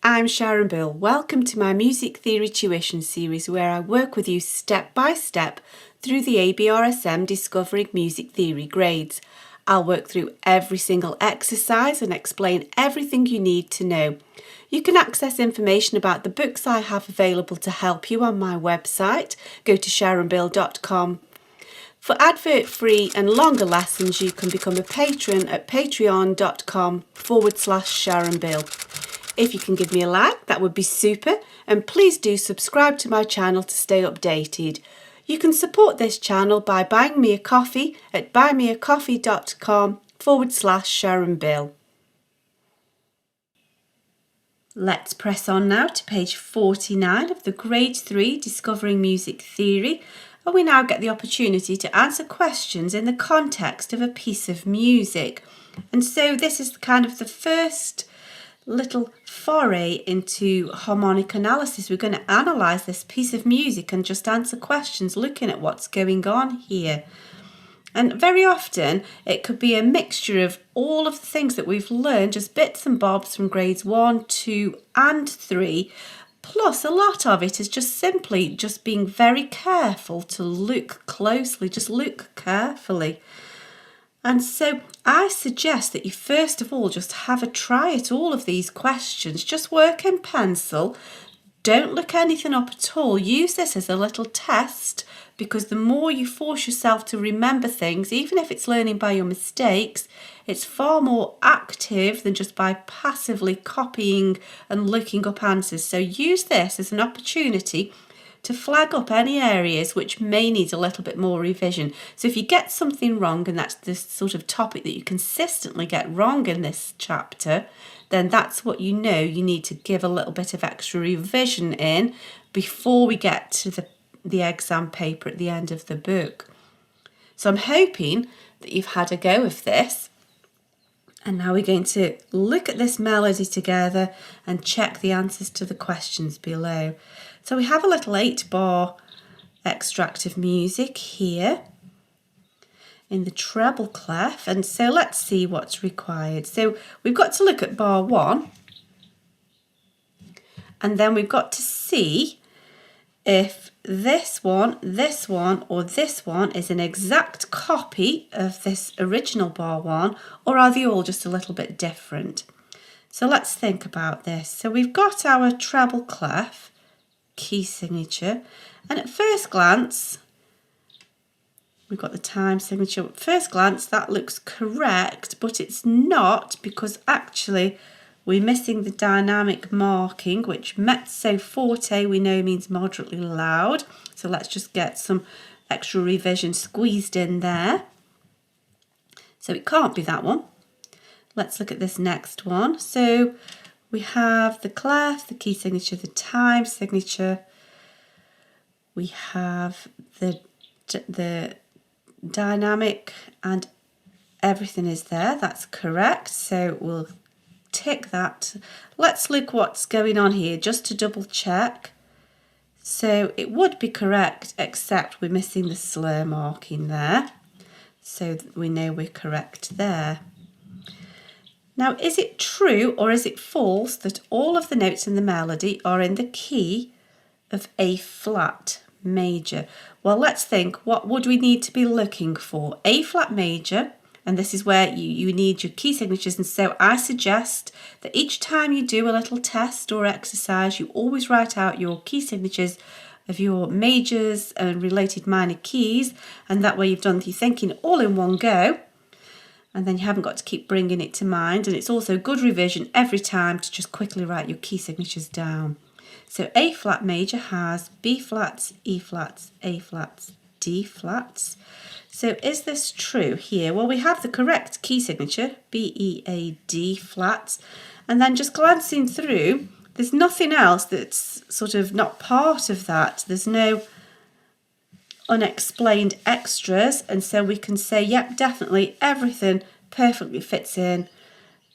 I'm Sharon Bill. Welcome to my Music Theory Tuition series where I work with you step by step through the ABRSM Discovering Music Theory grades. I'll work through every single exercise and explain everything you need to know. You can access information about the books I have available to help you on my website. Go to sharonbill.com. For advert-free and longer lessons, you can become a patron at patreon.com/SharonBill. If you can give me a like, that would be super, and please do subscribe to my channel to stay updated. You can support this channel by buying me a coffee at buymeacoffee.com/SharonBill. Let's press on now to page 49 of the Grade 3 Discovering Music Theory, and we now get the opportunity to answer questions in the context of a piece of music. And so this is kind of the first little foray into harmonic analysis. We're going to analyse this piece of music and just answer questions looking at what's going on here. And very often it could be a mixture of all of the things that we've learned, just bits and bobs from grades 1, 2 and 3, plus a lot of it is just simply just being very careful to look closely, just look carefully. And so I suggest that you first of all just have a try at all of these questions. Just work in pencil. Don't look anything up at all. Use this as a little test, because the more you force yourself to remember things, even if it's learning by your mistakes, it's far more active than just by passively copying and looking up answers. So use this as an opportunity to flag up any areas which may need a little bit more revision. So if you get something wrong, and that's this sort of topic that you consistently get wrong in this chapter, then that's what you know you need to give a little bit of extra revision in before we get to the exam paper at the end of the book. So I'm hoping that you've had a go of this. And now we're going to look at this melody together and check the answers to the questions below. So we have a little 8-bar extract of music here in the treble clef. And so let's see what's required. So we've got to look at bar 1. And then we've got to see if this one, or this one is an exact copy of this original bar 1, or are they all just a little bit different? So let's think about this. So we've got our treble clef key signature, and at first glance, we've got the time signature. At first glance, that looks correct, but it's not, because actually we're missing the dynamic marking, which mezzo forte we know means moderately loud. So let's just get some extra revision squeezed in there. So it can't be that one. Let's look at this next one. So we have the clef, the key signature, the time signature. We have the dynamic, and everything is there. That's correct. So we'll tick that. Let's look what's going on here just to double check. So it would be correct, except we're missing the slur marking there. So we know we're correct there. Now, is it true or is it false that all of the notes in the melody are in the key of A flat major? Well, let's think, what would we need to be looking for? A flat major, and this is where you need your key signatures. And so I suggest that each time you do a little test or exercise, you always write out your key signatures of your majors and related minor keys. And that way you've done your thinking all in one go. And then you haven't got to keep bringing it to mind. And it's also good revision every time to just quickly write your key signatures down. So A flat major has B flats, E flats, A flats, D flats. So is this true here? Well, we have the correct key signature, B, E, A, D flats. And then just glancing through, there's nothing else that's sort of not part of that. There's no unexplained extras, and so we can say, yep, definitely everything perfectly fits in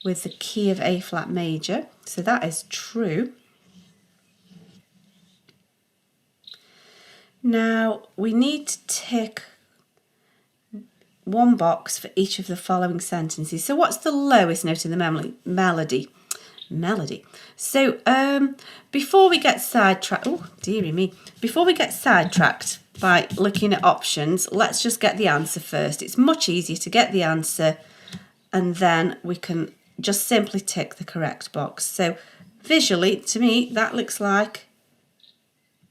with the key of A flat major. So that is true. Now we need to tick one box for each of the following sentences. So what's the lowest note in the melody? melody. So before we get sidetracked, oh dearie me, before we get sidetracked by looking at options, let's just get the answer first. It's much easier to get the answer and then we can just simply tick the correct box. So visually, to me, that looks like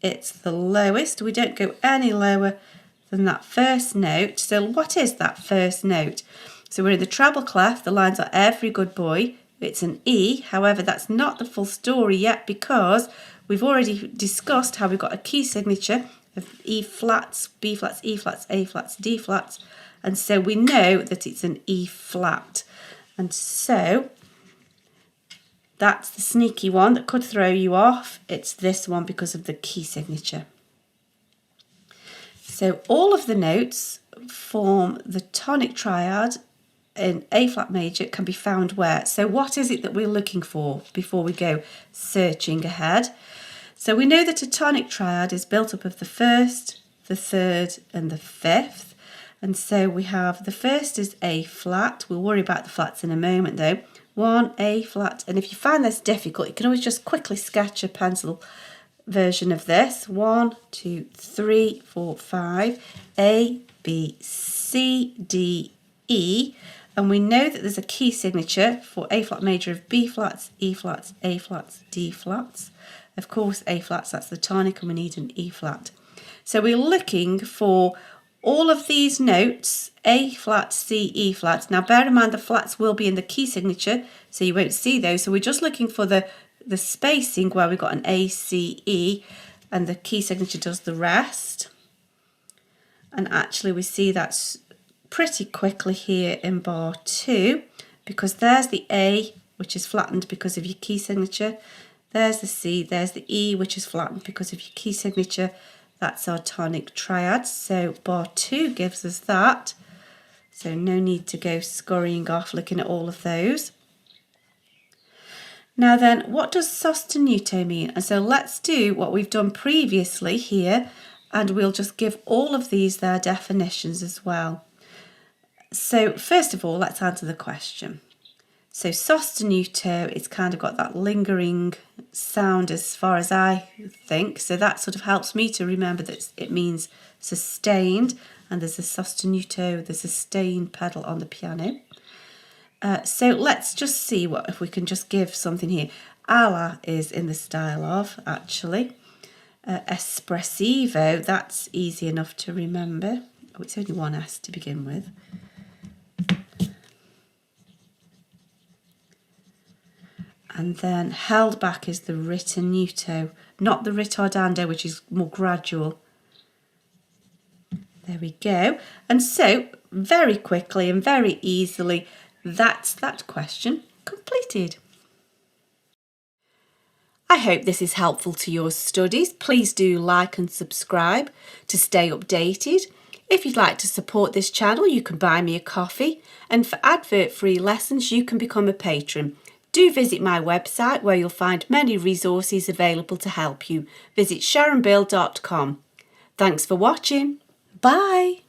it's the lowest. We don't go any lower than that first note. So what is that first note? So we're in the treble clef. The lines are every good boy. It's an E. However, that's not the full story yet because we've already discussed how we've got a key signature of E flats, B flats, E flats, A flats, D flats. And so we know that it's an E flat. And so that's the sneaky one that could throw you off. It's this one because of the key signature. So all of the notes form the tonic triad in A flat major can be found where? So what is it that we're looking for before we go searching ahead? So we know that a tonic triad is built up of the first, the third and the fifth. And so we have the first is A flat. We'll worry about the flats in a moment though. 1, A flat. And if you find this difficult, you can always just quickly sketch a pencil version of this. 1, 2, 3, 4, 5. A, B, C, D, E. And we know that there's a key signature for A flat major of B flats, E flats, A flats, D flats. Of course, A flats, that's the tonic, and we need an E flat. So we're looking for all of these notes, A flat, C, E flats. Now bear in mind the flats will be in the key signature, so you won't see those. So we're just looking for the spacing where we've got an A, C, E, and the key signature does the rest. And actually we see that's pretty quickly here in bar 2, because there's the A, which is flattened because of your key signature. There's the C, there's the E, which is flattened because of your key signature. That's our tonic triad. So bar 2 gives us that. So no need to go scurrying off looking at all of those. Now then, what does sostenuto mean? And so let's do what we've done previously here, and we'll just give all of these their definitions as well. So first of all, let's answer the question. So sostenuto, it's kind of got that lingering sound as far as I think. So that sort of helps me to remember that it means sustained. And there's a sostenuto, the sustained pedal on the piano. So let's just see what if we can just give something here. Alla is in the style of, actually. Espressivo, that's easy enough to remember. Oh, it's only one S to begin with. And then held back is the ritenuto, not the ritardando, which is more gradual. There we go. And so, very quickly and very easily, that's that question completed. I hope this is helpful to your studies. Please do like and subscribe to stay updated. If you'd like to support this channel, you can buy me a coffee. And for advert-free lessons, you can become a patron. Do visit my website where you'll find many resources available to help you. Visit sharonbill.com. Thanks for watching. Bye.